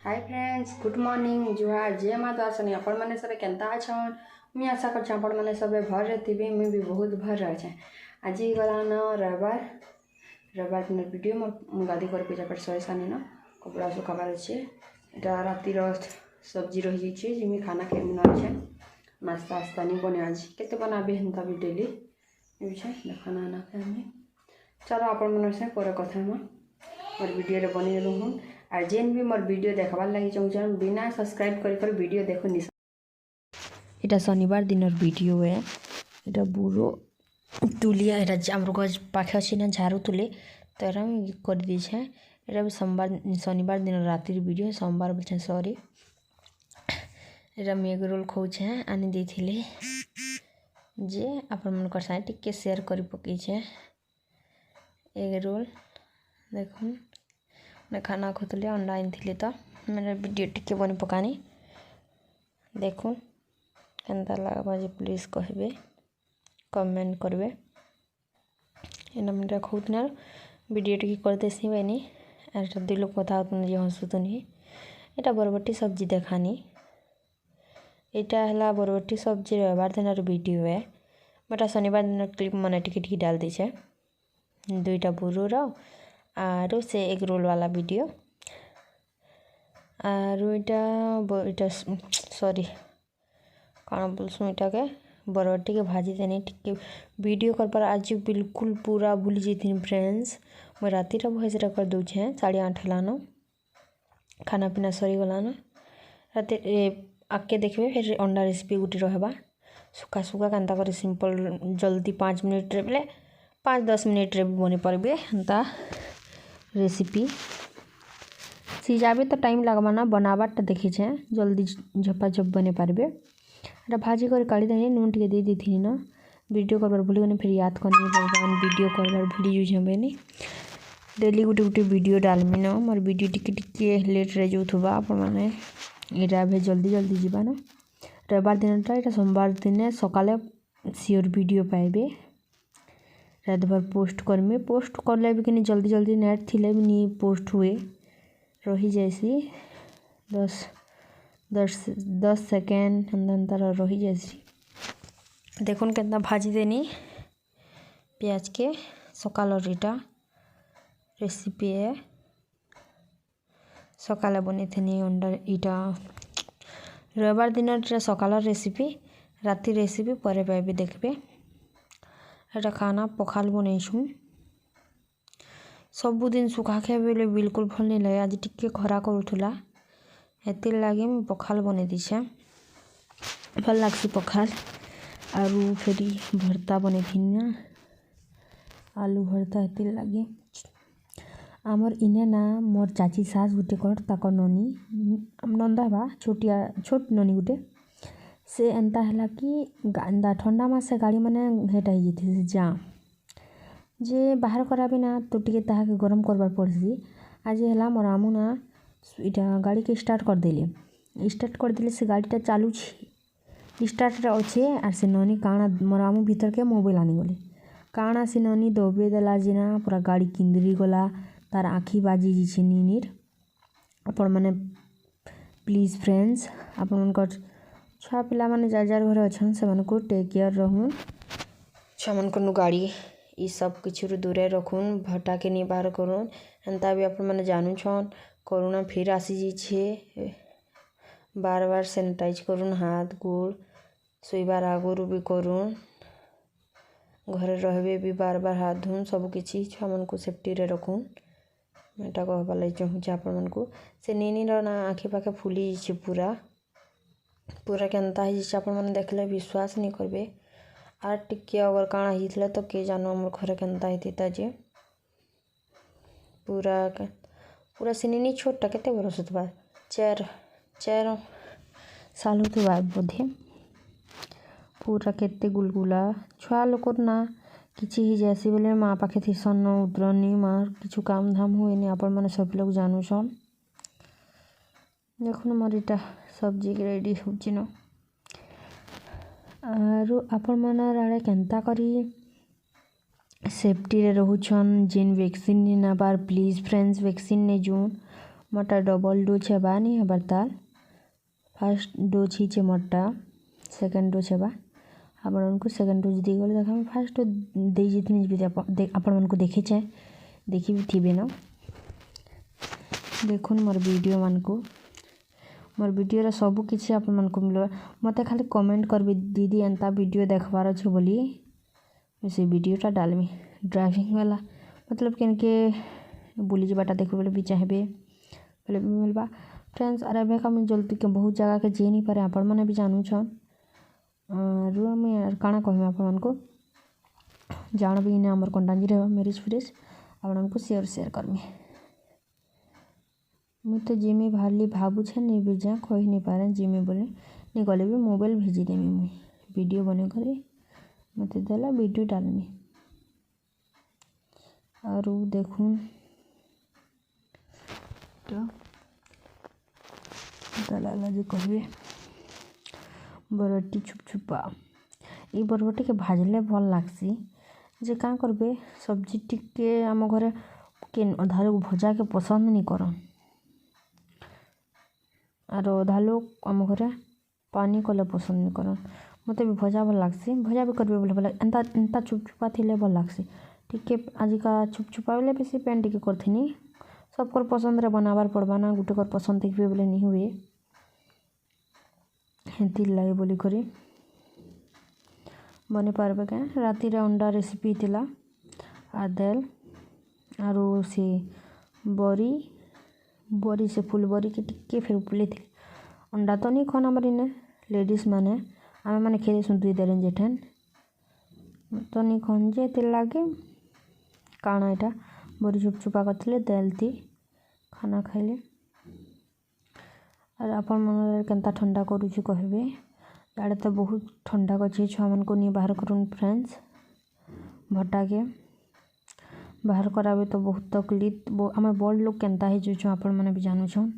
Hi friends, good morning, जुहार, जय माता आसनी। आपण मैंने सब केन्ता अच्छन। मुझे आशा कर आपण मैंने सब भर थे। मुझे भी बहुत भर रहे। आज गलान रविवार दिन वीडियो मैं गाधी कर पूजा पाठ सर सानी न कपड़ा सुखाबार अच्छे। यहाँ रातिर सब्जी रही जाइए जिमी खाना के अच्छे नास्ता आस्ता नहीं बने। आज के बनाबे हेन्ता भी डेली खाना ना खाए। चलो आपण मन से पर कथा मोर वीडियो बनी रहूँ और जेन भी मोर वीडियो देखबार लगी चाहूँ बिना सब्सक्राइब कर वीडियो देखो नि। এটা শনিবার দিনের ভিডিও এটা বুড়ো তুলিয়া এটা আমার গজ পাখে আছে না ঝাড়ু তুলে তো এটা আমি করে দিয়েছে। এটা শনিবার দিন রাতির ভিডিও সোমবার বলছে সরি। এটা আমি এগ রোল খাওছে আনি দিয়ে যে আপনার সাথে টিকে সেয়ার করে পকাইছে এগ রোল। দেখুন খানা খাওলে अंडा आनी तो मेरा वीडियो टिके बनी पकानी। देखुन केन्ता लगवा जे प्लीज कहबे कमेंट करबे। एना मुझे खाऊतना वीडियो टिके कर देसी बेनी और दुई लोग कथा होतन जे हंसुतनी। एटा बरबटी सब्जी देखानी। एटा हला बरबटी सब्जी रविवार दिन वीडियो है बट शनिवार दिन क्लिप मैंने टिके टिके डाल दीछे। दुईटा बुरुर और से एग रोल वाला वीडियो और इटा सॉरी कौन बोलसूँ इटा के बरबटी के भाजी देनी टिके वीडियो कर पर आज बिल्कुल पूरा भूली जाती फ्रेंड्स। मैं राति वॉइस रेकर्ड दूचे 8:30 हेलान खाना पीना सरी गलान। राति आके देखिए फिर अंडा रेसिपी गोटे रहा सुखा सुखा केन्ता कर सिंपल जल्दी 5 मिनट रे बोले 5-10 मिनट रे बनी पारे हेन्ता रेसिपी। सीझाबे तो टाइम लगवा ना बनाबाटा देखी जल्दी झपाझप बने पारे। এটা ভাজি করে কাढ़ी देनी नून टे दे दी न वीडियो करबार भूली गनी फिर याद करनी भगवान वीडियो करबार भूली जाबे नी। डेली गोटे गोटे वीडियो डालमी न मोर वीडियो टिके टिके लेट रे जाऊथबा आपण माने एटा भे जल्दी जल्दी जीवा न। रविवार दिनटा एटा सोमवार दिन सकाले सियोर वीडियो पाइबे। रात भर पोस्ट करमी पोस्ट करले भी कि जल्दी जल्दी नेट थिले भी नी पोस्ट हुए रही जैसी 10 सेकेंड अंदर रही जैसी। देखुन केतना भाजी देनी प्याज के सकाल इटा रेसिपी है सकाले बनी थी अंडा इटा रविवार दिन सकाल रेसिपी राति रेसिपी पर पाइबे देखबे। एटा खाना पखाल बनईछूँ सबुदिन सुखा खाए बेले बिल्कुल भल नहीं लगे। आज टिके खरा करूला हेतिर लगे मैं पखाल बने दीछे भल लगसी पखाल। आलू फेरी भरता बने थी ना आलू भरता हेतिर लगे आमर इने ना मोर चाची सास गुटे कर ताकर ननी नंदा बा छोटिया छोट ननी गुटे से एंता है कि गांदा ठंडा मासे गाड़ी मैंने हेटा ही जाम जे बाहर कराबे ना तो टिके ताके गरम करबार पड़सी। आज है मोर आमू ना इटा गाड़ी के स्टार्ट कर देले से गाड़ीटा चालू स्टार्ट अच्छे और से ननी काना मोर आमू भीतर के मोबाइल आनी गले काना से ननी दबे देला जेना पूरा गाड़ी किंदरी गला तार आखि बाजी जीछे नीर। आपण माने प्लीज फ्रेंड्स आपण मन छुआ पिला माने जार जार घर अच्छन से मन को टेक केयर रहूँ। छुआ मन को गाड़ी ये सब किछ दूरे रखुन भटा के नहीं बाहर करूँ एंता भी आपण मैंने जानू छन कोरोना फिर आसी जाइए बार बार सैनिटाइज करूँ हाथ गोड़ सोईबार आगुरी भी करूँ घरे रहे भी बार बार हाथ धुन सबकि छुआ मन को सेफ्टी रे रखुन। एटा कहबार लगे चाहूँ आपण मन को से नीर ना आखि पाखे फुली जाइए पूरा पूरा केन्ता हो जाइए आपण मैंने देखले विश्वास नहीं करबे। आर टिके अगर काଣା होता तो के जानो मोर घरे केन्ता होता जे पूरा पूरा सिनी छोटा केते बरस होता 4 साल होता बोधे पूरा केते गुलगुला छुआ लोक ना किसी ही जैसी बोले माँ पाखे थी सन उतरनी माँ किछु काम धाम हुए नहीं आपण मैंने सब लोग जानू छन। देखो मोर इटा सब्जी रेडी होची न और आपण मन आड़े केन्ता करी सेफ्टी रे रहूछन जेन वैक्सीन नहीं नबार प्लीज फ्रेंड्स वैक्सीन नहीं जोन मोरटा डबल डोज हेबा नहीं हेबार ताल फास्ट डोज ही मोरटा सेकेंड डोज हेबा आपण को सेकेंड डोज दी गले देखा फास्ट दे जितनी भी आपण मन को देखी छे देखी भी थी ना देखुन मोर वीडियो मन को मोर वीडियो रे सब किछि आपण मन को मिलबा मते खाली कमेंट करबे दीदी एंता वीडियो देखबार छ बोली से वीडियोटा डालमी ड्राइविंग वाला मतलब केनके बुली जबाटा देखबे बोले भी चाहबे बोले भी मिलबा फ्रेंड्स अरे बे का जल्दी के बहुत जगह के जे नहीं पारे आपण माने भी जानू छन रु मैं काना कहमे आपण मन को जान भी ने हमर कंडाजी रे मैरिज फ्रेश आपण को शेयर करमी मुझे तो जिमी बाहरली भावु छे नहीं भी जा कही नहीं पारे जिमी बोले नहीं गले भी मोबाइल भेजी देमी मुई वीडियो बने करे मत देला वीडियो डालमी और देखून तो दलाला जी कहबे बरटी छुपछुपा ये बरबटी के भाजले भल लागसी जे का करबे सब्जी टिके आम घरे के अधा लोग भजा के पसंद नहीं करन और अधा लोग आम घरे पानी कले पसंद नहीं करन मते भी भजा भल लागसी भजा भी करबे बोले भला एंता एंता छुपछुपा थिले भल लागसी टिके आजिका छुपछुपा बेले बेसी पेन टिके करथिनी सबकर पसंद रे बनाबार पड़बा ना गुटे कर पसंद देखबे बोले नहीं हुए हेती लागे बोली करी बनी पारबे क्या राति रे अंडा रेसिपी थिला आ दाल आरो से बरी बरी से फुल बरी के टिके फिर उपले थी अंडा तो नहीं खाना मरी ने लेडीज माने आमे माने खेले सुन दुई देरन जेठन तो नहीं खान जे ते लागे काना एटा बरी छुपछुपा करथिले दाल थी खाना खाइले और अपन मन केनता ठंडा करू छी कहबे याडे तो बहुत ठंडा करछे छुआ मन को नहीं बाहर करूँ फ्रेंड्स भट्टा के बाहर कराबे तो बहुत तकलीफ आम बड़ लोग केनता है जो आपण मैंने भी जानू छन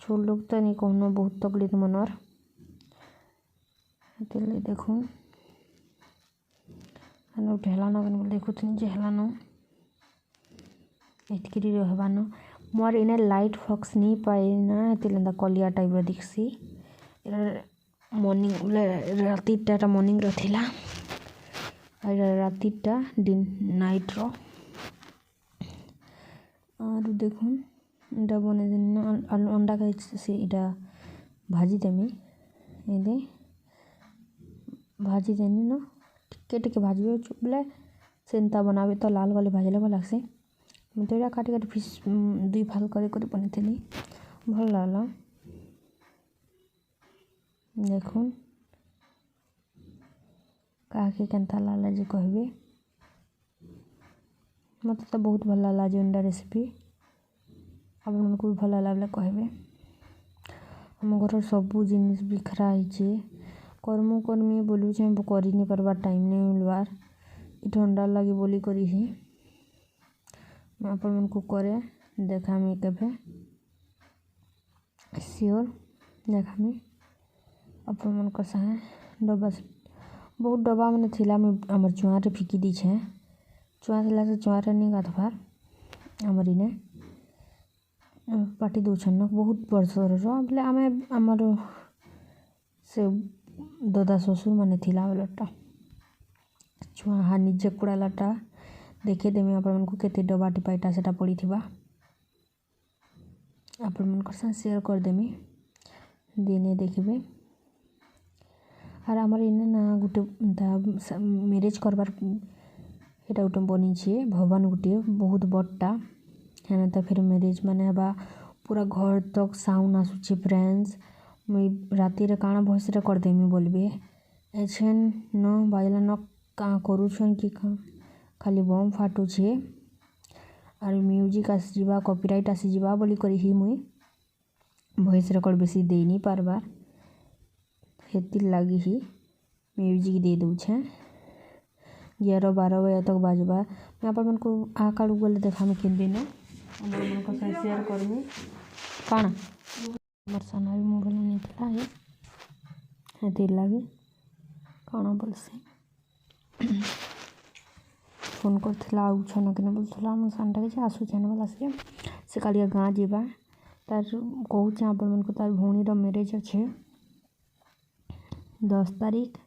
छोट लोग तो नहीं कहनो बहुत तकलीफ मनर देखू हेलान बोले देखुन जे हेलान एतकरी रहबान मोर इने लाइट फक्स नहीं पाए ना एतिलेंदा कलिया टाइप दिखसी मॉर्निंग रातिटा मॉर्निंग रथिला और रातिटा दिन नाइट रो और देखुन इटा बने दिन अंडा का से इटा भाजी देमी ये भाजी देनी न टिके टिके भाजबे बोले सेंता बनाबे तो लाल वाले भाजले भल लागसे मैं तो काटी काटी फिश दुई फाल कर बनी थी भल लागला देखुन काके केनता लागला जे कहबे मत तो बहुत भल लागला जे अंडा रेसिपी आप को भी भल लागला कहबे आम घर सबू जिनिस बिखरा है कर्म कर्मी बोलू कर नहीं पार्बार टाइम नहीं मिलबार ये ठंडा लगे बोली करी ही मैं आप मन को करे देखामी केबे सियोर देखामी आप मन को साहे डब्बा बहुत डब्बा मैंने थिला आमर चुआरे फिकी दी छे चुआ थिला से चुआरे नहीं गाधबार आमर इने पार्टी दौन बहुत वर्षर बोले आम आमर से दादा ससुर माने थिला बेलटा छुआ हाँ निजे कुड़ालाटा देखे देमी आपण मन को केते डब्बा टिपाईटा सेटा पड़ी थिबा आपण मन को शेयर कर देमी दिने देखबे और आमर इने ना गुटे मैरिज करबार एटा गुटे बनी छे भवन गुटे बहुत बड़टा है तो फिर मैरिज माने बा पूरा घर तक साउंड आसुचे फ्रेंड्स मुई राति रे काना भॉइस रे कर देमी बोलबे एछन न बाइला न का करूछन कि खाली बम फाटू छे और म्यूजिक आसी जीवा कॉपीराइट आसी जीवा बोली करी ही मुई वॉइस रिकॉर्ड बेसी दे नहीं पारबार हेती लगी ही म्यूजिक दे दूछे 11-12 बजे तक बाजबा मैं आप मन को आ काड़ू गले देखा में किन दिन मन को शेयर करमी काना मोर साना भी मोबाइल नहीं था ये हेती लगी काना बोलसे फोन करथिला आउ छन कि बोलथला हम संडे के आसु छन वाला से कालिया गाँ जीवा तार कहूँ आपण मन को तार भौणीर मैरेज अच्छे 10 तारीख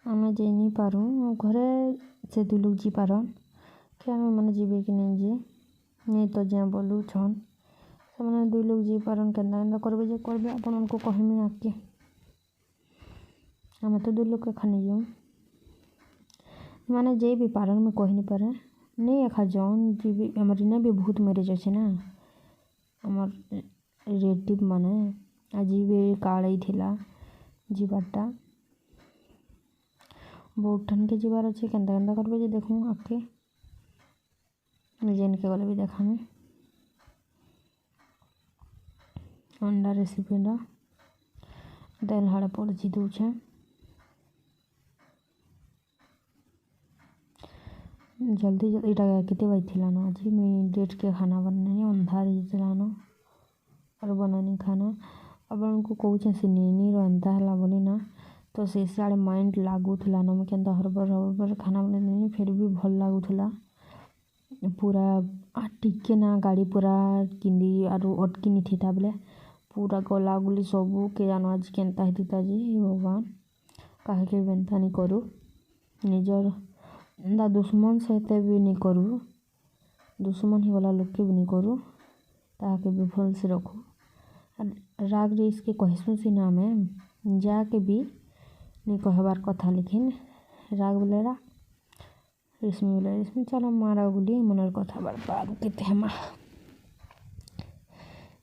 आम जाई नहीं पारूँ घरे से 2 लोग जी पारन कि आम मैंने जीवे कि नहीं जी नहीं तो जाए बोलू छन से मैंने 2 लोग जी पारन केन्दा केन्दा करबे जे करबे आपण उनको कहमी आके आम तो 2 लोग के खानी जाऊँ माने जे भी पारन मैं कह नहीं पारे नहीं एखा जौन जी आमर इन्हें भी बहुत मैरेज अच्छे ना आमर रिलेटिव माने आज भी काले थिला जीवारटा बहुत ठन के जीवार अच्छे केन्दा केन्दा करबे जे देखूँ आके जेन के गले भी देखामी अंडा रेसिपीटा तेल हाड़े पड़ची दूचे जल्दी जल्दी इटा केते बजथिला न आज मैं डेट के खाना बनानी अंधार हिजला न और बनानी खाना अब उनको कहूँ से नहीं रंता है बोली ना तो से आड़े माइंड लागुला न मैं केन्ता हरबर खाना बनानी फिर भी भल लागुला पूरा टिके ना गाड़ी पूरा किंदी आरु अटकी नहीं थी बोले पूरा गला गुली सबू के जानो आज केन्ता हेता जी भगवान कहे के बेनता नहीं करूँ निजर दा दुश्मन सहित भी नहीं करूँ दुश्मन ही वाला लोग के भी नहीं करूँ ताके भी भल से रखू राग रेस के कहसूँ सी ना मैं जाके भी नहीं कहबार कथा लेकिन राग बोलेरा रेशमी बोले रेशमी चलो मारा गुली मनर कथा बर्बाद केते हेमा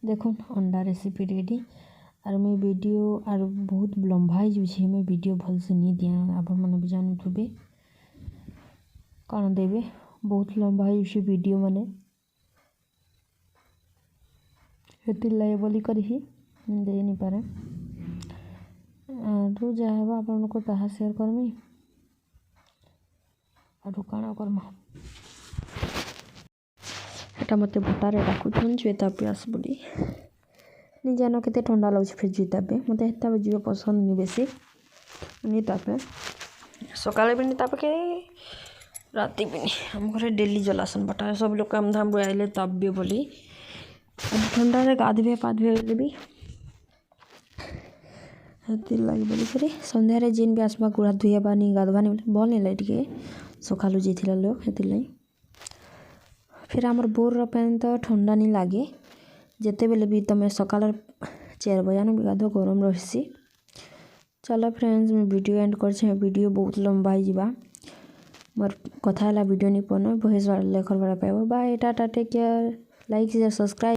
देखुन अंडा रेसिपी रेडी और मैं वीडियो और बहुत लंबा जाऊे मैं वीडियो भल से नहीं दिया आप मैंने भी जानूबे कौन देवे बहुत लंबा जाऊे वीडियो मैंने लगे बोली कर ही दे नहीं पारे तो जहाँ आप ताहा शेयर करमी और काना करमा एटा मत भटारे डाकुन श्वेता प्यास बोली नहीं जान के ठंडा लगे फिर जीतापे मत हेता जीव पसंद नहीं बेसी नहीं तापे सकाले भी नहीं तापे के राति भी नहीं हम घर डेली जलासन भटारे सब लोग काम धाम आइले तब भी बोली ठंडा गाधे पाधे भी लगे बोली फिर सन्धार जेन भी आसवा गुड़ा धुआबा नहीं गाधवा नहीं भल नहीं लगे टे सकालू जाइला लोग हेतिरलागि फिर आमर बोर पैन तो ठंडा नहीं लगे जिते बेले भी तुम सकाल 4 बजे भी गाध गरम रही चलो फ्रेंड्स मैं वीडियो एंड कर वीडियो बहुत लंबा हो मोर कथा वीडियो नहीं पड़ना वॉइस लेखर बड़ा पाइब bye tata take care like share subscribe.